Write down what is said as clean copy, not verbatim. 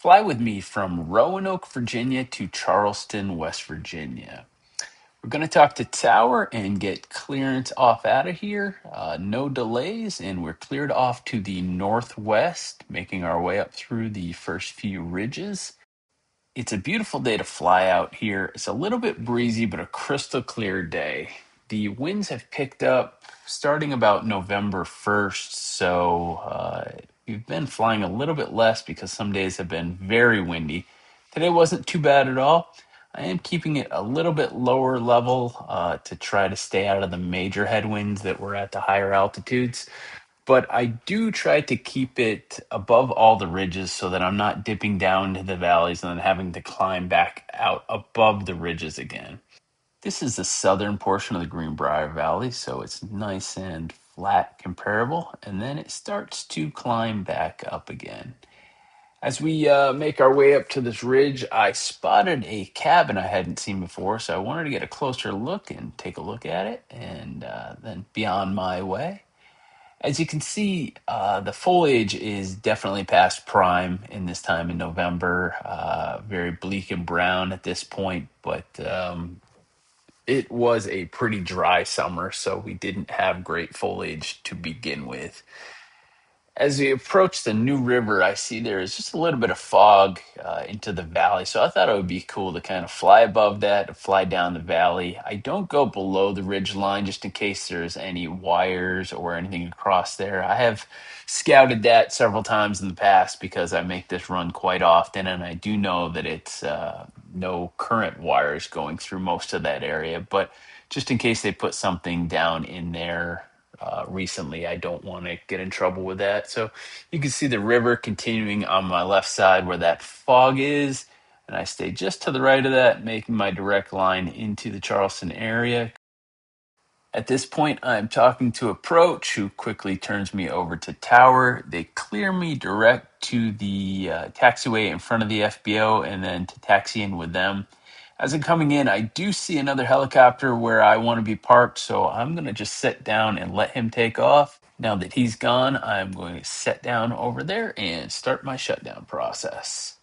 Fly with me from Roanoke, Virginia to Charleston, West Virginia. We're going to talk to Tower and get clearance off out of here. No delays, and we're cleared off to the northwest, making our way up through the first few ridges. It's a beautiful day to fly out here. It's a little bit breezy, but a crystal clear day. The winds have picked up starting about November 1st, so we've been flying a little bit less because some days have been very windy. Today wasn't too bad at all. I am keeping it a little bit lower level to try to stay out of the major headwinds that were at the higher altitudes. But I do try to keep it above all the ridges so that I'm not dipping down to the valleys and then having to climb back out above the ridges again. This is the southern portion of the Greenbrier Valley, so it's nice and flat comparable, and then it starts to climb back up again. As we make our way up to this ridge, I spotted a cabin I hadn't seen before, so I wanted to get a closer look and take a look at it, and then be on my way. As you can see, the foliage is definitely past prime in this time in November. Very bleak and brown at this point, but it was a pretty dry summer, so we didn't have great foliage to begin with. As we approach the New River, I see there is just a little bit of fog into the valley. So I thought it would be cool to kind of fly above that, to fly down the valley. I don't go below the ridge line just in case there's any wires or anything across there. I have scouted that several times in the past because I make this run quite often, and I do know that it's no current wires going through most of that area. But just in case they put something down in there recently. I don't want to get in trouble with that. So you can see the river continuing on my left side where that fog is. And I stay just to the right of that, making my direct line into the Charleston area. At this point, I'm talking to Approach, who quickly turns me over to Tower. They clear me direct to the taxiway in front of the FBO and then to taxi in with them. As I'm coming in, I do see another helicopter where I want to be parked, so I'm going to just sit down and let him take off. Now that he's gone, I'm going to sit down over there and start my shutdown process.